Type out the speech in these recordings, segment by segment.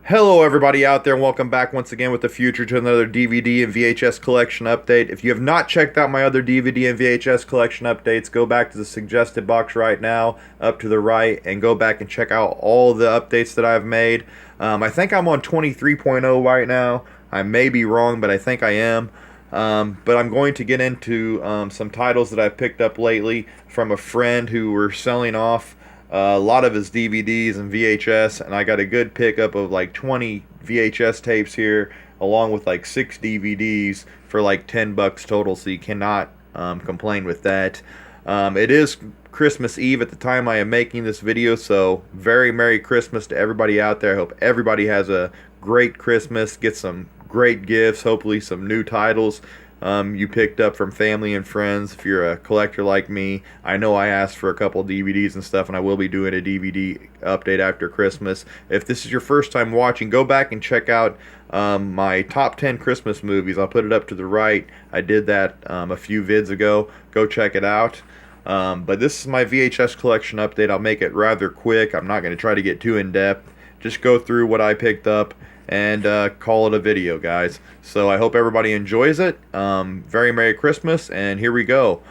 Hello everybody out there and welcome back once again with the future to another DVD and VHS collection update. If you have not checked out my other DVD and VHS collection updates, go back to the suggested box right now, up to the right, and go back and check out all the updates that I've made. I think I'm on 23.0 right now. I may be wrong, but I think I am. But I'm going to get into some titles that I've picked up lately from a friend who we're selling off a lot of his DVDs and VHS, and I got a good pickup of like 20 VHS tapes here, along with like 6 DVDs for like $10 total, so you cannot complain with that. It is Christmas Eve at the time I am making this video, so very Merry Christmas to everybody out there. I hope everybody has a great Christmas, get some great gifts, hopefully some new titles you picked up from family and friends. If you're a collector like me, I know I asked for a couple DVDs and stuff, and I will be doing a DVD update after Christmas. If this is your first time watching, go back and check out my top 10 Christmas movies. I'll put it up to the right. I did that a few vids ago. Go check it out. But this is my VHS collection update. I'll make it rather quick. I'm not going to try to get too in-depth. Just go through what I picked up and call it a video, guys. So I hope everybody enjoys it. Very Merry Christmas, and here we go.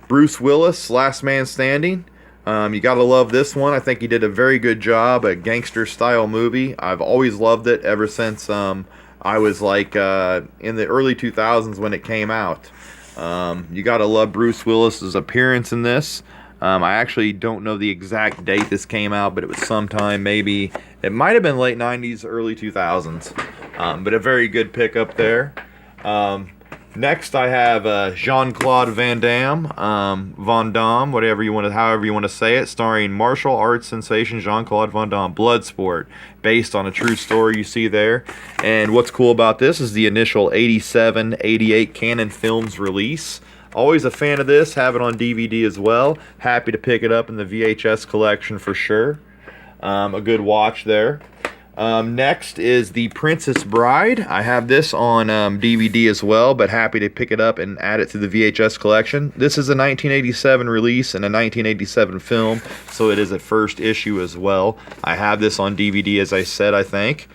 Bruce Willis, Last Man Standing. You gotta love this one. I think he did a very good job, a gangster style movie. I've always loved it ever since I was like in the early 2000s when it came out. You gotta love Bruce Willis's appearance in this. I actually don't know the exact date this came out, but it was sometime, maybe, it might have been late 90s, early 2000s, but a very good pickup there. Next I have Jean-Claude Van Damme, however you want to say it, starring martial arts sensation Jean-Claude Van Damme, Bloodsport, based on a true story you see there. And what's cool about this is the initial 87-88 Canon Films release. Always a fan of this, have it on DVD as well. Happy to pick it up in the VHS collection for sure. A good watch there. Next is The Princess Bride. I have this on DVD as well, but happy to pick it up and add it to the VHS collection. This is a 1987 release and a 1987 film, so it is a first issue as well. I have this on DVD, as I said, I think,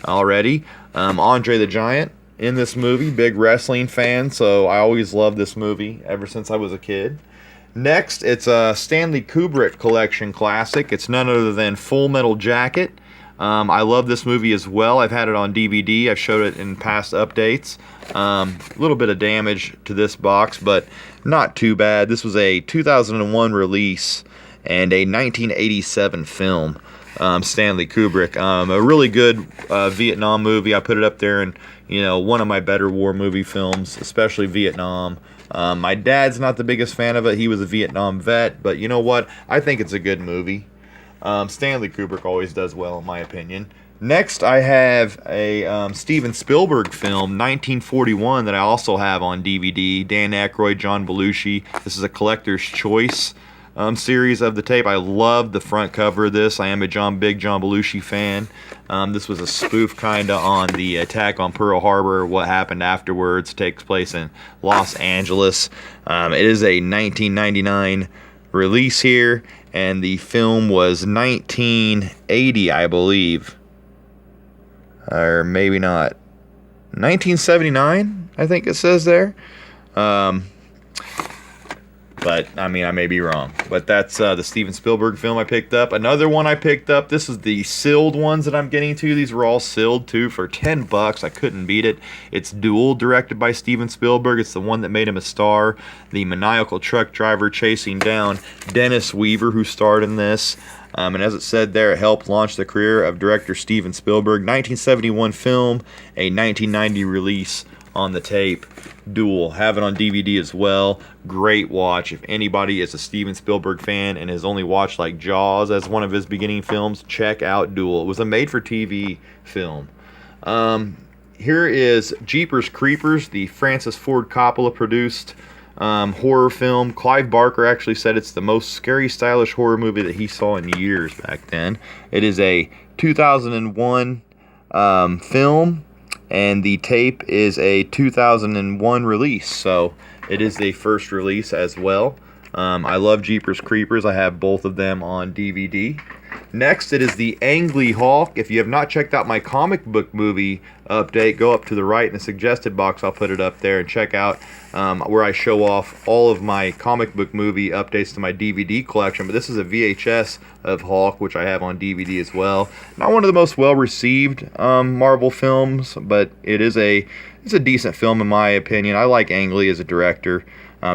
already. Andre the Giant in this movie, big wrestling fan, so I always loved this movie ever since I was a kid. Next, it's a Stanley Kubrick collection classic. It's none other than Full Metal Jacket. I love this movie as well. I've had it on DVD. I've showed it in past updates. A little bit of damage to this box, but not too bad. This was a 2001 release and a 1987 film. Stanley Kubrick. A really good Vietnam movie. I put it up there in, one of my better war movie films, especially Vietnam. My dad's not the biggest fan of it. He was a Vietnam vet, but you know what? I think it's a good movie. Stanley Kubrick always does well, in my opinion. Next, I have a Steven Spielberg film, 1941, that I also have on DVD. Dan Aykroyd, John Belushi. This is a collector's choice series of the tape. I love the front cover of this. I am a big John Belushi fan. This was a spoof kind of on the attack on Pearl Harbor. What happened afterwards takes place in Los Angeles. It is a 1999 release here, and the film was 1980, I believe. Or maybe not. 1979, I think it says there. But, I may be wrong. But that's the Steven Spielberg film I picked up. Another one I picked up, this is the sealed ones that I'm getting to. These were all sealed, too, for $10. I couldn't beat it. It's Duel, directed by Steven Spielberg. It's the one that made him a star. The maniacal truck driver chasing down Dennis Weaver, who starred in this. And as it said there, it helped launch the career of director Steven Spielberg. 1971 film, a 1990 release on the tape. Duel, have it on DVD as well. Great watch. If anybody is a Steven Spielberg fan and has only watched like Jaws as one of his beginning films, check out Duel. It was a made-for-TV film. Here is Jeepers Creepers, the Francis Ford Coppola produced horror film. Clive Barker actually said it's the most scary, stylish horror movie that he saw in years back then. It is a 2001 film. And the tape is a 2001 release, so it is the first release as well. I love Jeepers Creepers. I have both of them on DVD. Next, it is the Ang Lee Hulk. If you have not checked out my comic book movie update, go up to the right in the suggested box. I'll put it up there and check out where I show off all of my comic book movie updates to my DVD collection. But this is a VHS of Hulk, which I have on DVD as well. Not one of the most well-received Marvel films, but it's a decent film in my opinion. I like Ang Lee as a director.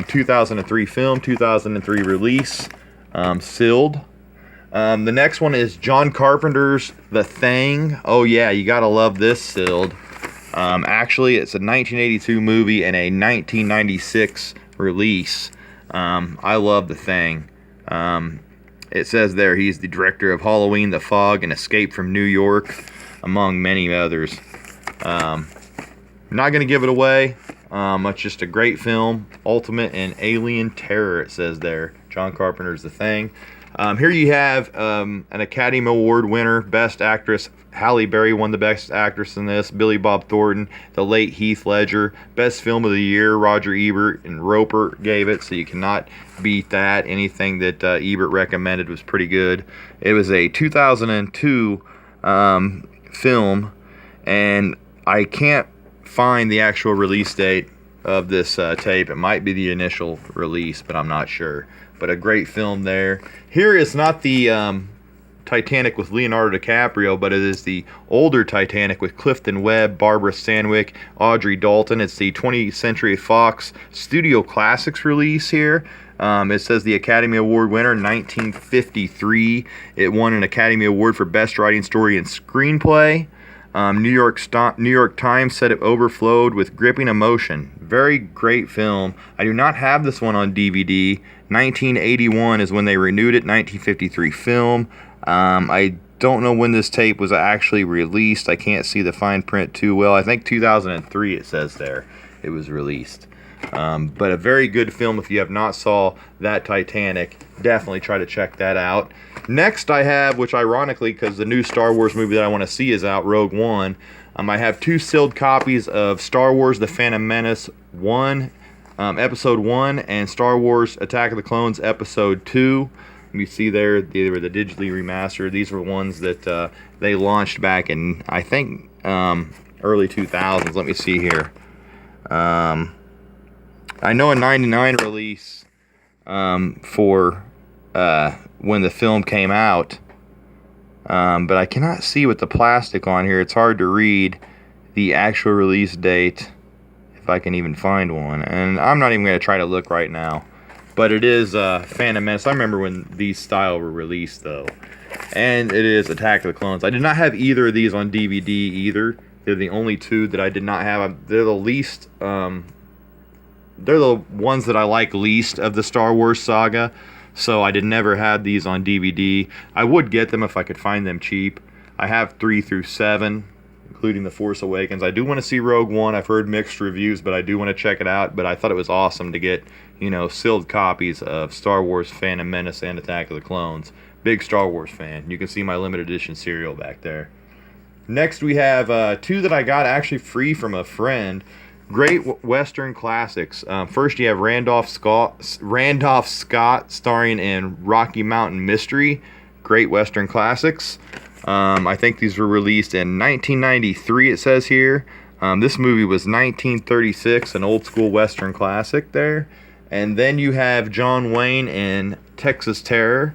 2003 film, 2003 release, sealed. The next one is John Carpenter's The Thing. Oh yeah, you gotta love this sealed. Actually, it's a 1982 movie and a 1996 release. I love The Thing. It says there he's the director of Halloween, The Fog, and Escape from New York, among many others. Not gonna give it away. It's just a great film. Ultimate and alien terror, it says there. John Carpenter's The Thing. Here you have an Academy Award winner, Best Actress. Halle Berry won the Best Actress in this. Billy Bob Thornton, the late Heath Ledger. Best Film of the Year, Roger Ebert and Roper gave it, so you cannot beat that. Anything that Ebert recommended was pretty good. It was a 2002 film, and I can't find the actual release date of this tape. It might be the initial release, but I'm not sure. But a great film there. Here is not the Titanic with Leonardo DiCaprio, but it is the older Titanic with Clifton Webb, Barbara Stanwyck, Audrey Dalton. It's the 20th Century Fox Studio Classics release here. It says the Academy Award winner, 1953. It won an Academy Award for Best Writing Story and Screenplay. New York Times said it overflowed with gripping emotion. Very great film. I do not have this one on DVD. 1981 is when they renewed it. 1953 film. I don't know when this tape was actually released. I can't see the fine print too well. I think 2003 it says there it was released. But a very good film. If you have not saw that Titanic, definitely try to check that out. Next I have, which ironically, because the new Star Wars movie that I want to see is out, Rogue One, I have two sealed copies of Star Wars The Phantom Menace 1, Episode 1, and Star Wars Attack of the Clones Episode 2. You see there, they were the digitally remastered. These were ones that they launched back in, I think, early 2000s. Let me see here. I know a 99 release for when the film came out, but I cannot see with the plastic on here. It's hard to read the actual release date, if I can even find one. And I'm not even going to try to look right now. But it is Phantom Menace. I remember when these style were released, though. And it is Attack of the Clones. I did not have either of these on DVD either. They're the only two that I did not have. They're the least... they're the ones that I like least of the Star Wars saga. So I never had these on DVD. I would get them if I could find them cheap. I have 3 through 7, including The Force Awakens. I do want to see Rogue One. I've heard mixed reviews, but I do want to check it out. But I thought it was awesome to get, sealed copies of Star Wars Phantom Menace and Attack of the Clones. Big Star Wars fan. You can see my limited edition cereal back there. Next we have two that I got actually free from a friend. Great Western classics. First you have Randolph Scott starring in Rocky Mountain Mystery. Great Western classics. I think these were released in 1993, it says here. This movie was 1936, an old school Western classic there. And then you have John Wayne in Texas Terror,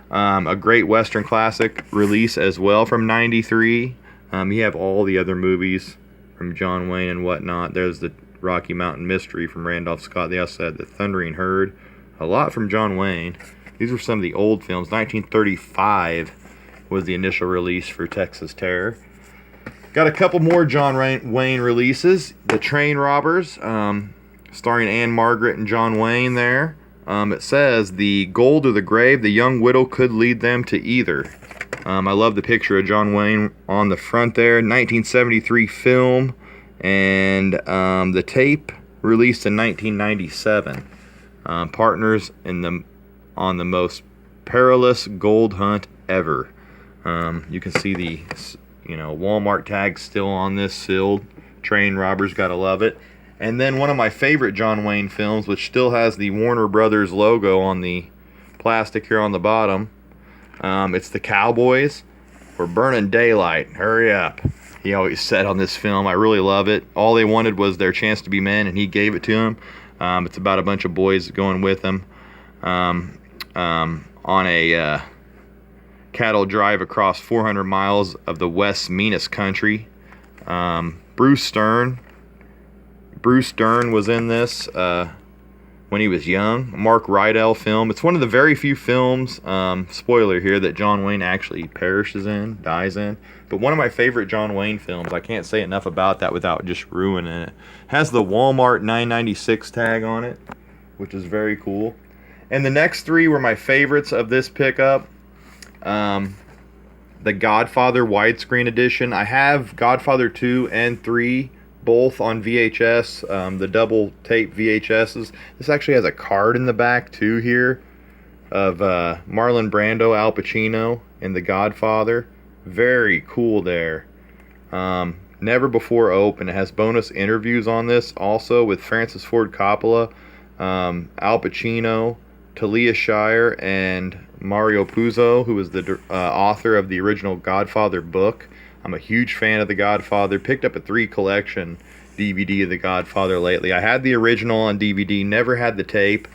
a great Western classic release as well from 93. You have all the other movies from John Wayne and whatnot. There's the Rocky Mountain Mystery from Randolph Scott. They also had the Thundering Herd. A lot from John Wayne. These were some of the old films. 1935 was the initial release for Texas Terror. Got a couple more John Wayne releases. The Train Robbers, starring Anne Margaret and John Wayne there. It says, the gold or the grave, the young widow could lead them to either. I love the picture of John Wayne on the front there. 1973 film, and the tape released in 1997. Partners on the most perilous gold hunt ever. You can see the Walmart tag still on this sealed. Train Robbers, gotta love it. And then one of my favorite John Wayne films, which still has the Warner Brothers logo on the plastic here on the bottom. It's the Cowboys. We're burning daylight. Hurry up. He always said on this film. I really love it. All they wanted was their chance to be men, and he gave it to them. It's about a bunch of boys going with him on a cattle drive across 400 miles of the West's meanest country. Bruce Stern was in this when he was young. Mark Rydell film. It's one of the very few films, spoiler here, that John Wayne actually perishes in, dies in. But one of my favorite John Wayne films. I can't say enough about that without just ruining it. Has the Walmart $9.96 tag on it, which is very cool. And the next three were my favorites of this pickup. The Godfather widescreen edition. I have Godfather 2 and 3 both on VHS, the double tape VHSs. This actually has a card in the back too here of Marlon Brando, Al Pacino, and The Godfather. Very cool there. Never before open. It has bonus interviews on this also with Francis Ford Coppola, Al Pacino, Talia Shire, and Mario Puzo, who was the author of the original Godfather book. I'm a huge fan of The Godfather. Picked up a 3 collection DVD of The Godfather lately. I had the original on DVD, never had the tape,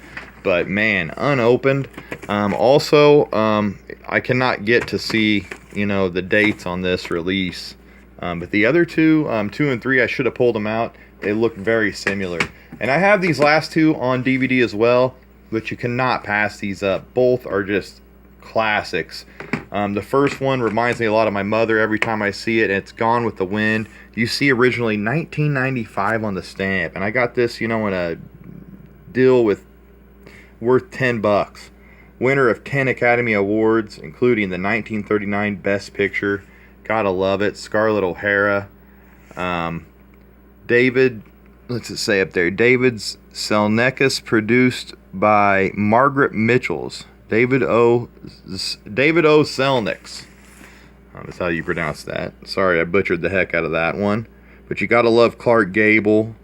but man, unopened. I cannot get to see, the dates on this release. But the other two, 2 and 3, I should have pulled them out. They look very similar. And I have these last two on DVD as well, but you cannot pass these up. Both are just classics. The first one reminds me a lot of my mother every time I see it, and it's Gone with the Wind. You see originally $19.95 on the stamp, and I got this, in a deal worth $10. Winner of 10 Academy Awards, including the 1939 Best Picture. Gotta love it. Scarlett O'Hara. David David's Selnikus, produced by Margaret Mitchells. David O. Selniks. That's how you pronounce that. Sorry, I butchered the heck out of that one. But you gotta love Clark Gable.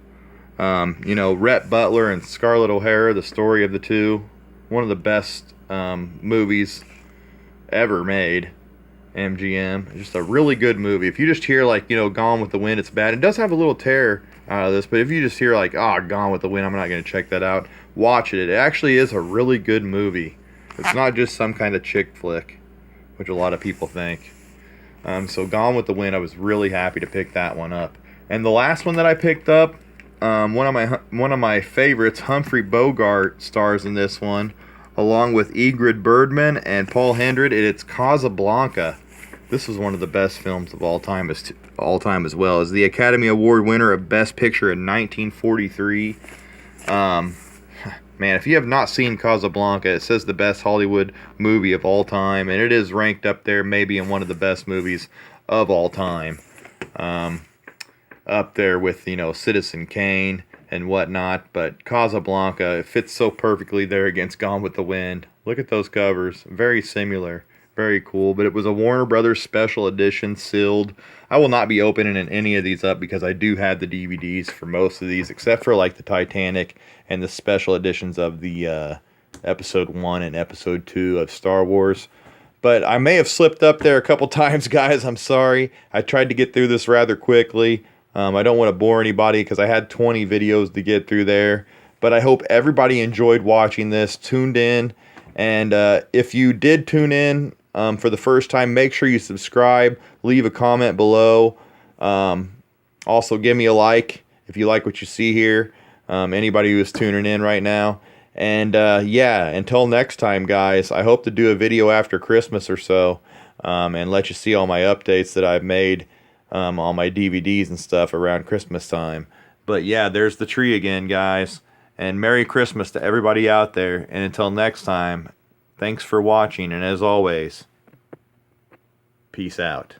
Rhett Butler and Scarlett O'Hara, the story of the two. One of the best movies ever made. MGM. Just a really good movie. If you just hear Gone with the Wind, it's bad. It does have a little tear out of this, but if you just hear Gone with the Wind, I'm not going to check that out. Watch it. It actually is a really good movie. It's not just some kind of chick flick, which a lot of people think. So Gone with the Wind, I was really happy to pick that one up. And the last one that I picked up, one of my favorites, Humphrey Bogart stars in this one, along with Ingrid Bergman and Paul Hendred. It's Casablanca. This was one of the best films of all time as well. As the Academy Award winner of Best Picture in 1943. Man, if you have not seen Casablanca, it says the best Hollywood movie of all time, and it is ranked up there maybe in one of the best movies of all time. Up there with, Citizen Kane and whatnot, but Casablanca, it fits so perfectly there against Gone with the Wind. Look at those covers. Very similar. Very cool, but it was a Warner Brothers special edition, sealed. I will not be opening any of these up because I do have the DVDs for most of these, except for the Titanic and the special editions of the Episode 1 and Episode 2 of Star Wars. But I may have slipped up there a couple times, guys. I'm sorry. I tried to get through this rather quickly. I don't want to bore anybody because I had 20 videos to get through there. But I hope everybody enjoyed watching this, tuned in. And if you did tune in for the first time, make sure you subscribe, leave a comment below. Also, give me a like if you like what you see here. Anybody who is tuning in right now. And until next time, guys, I hope to do a video after Christmas or so and let you see all my updates that I've made on my DVDs and stuff around Christmas time. But yeah, there's the tree again, guys. And Merry Christmas to everybody out there. And until next time, thanks for watching. And as always, peace out.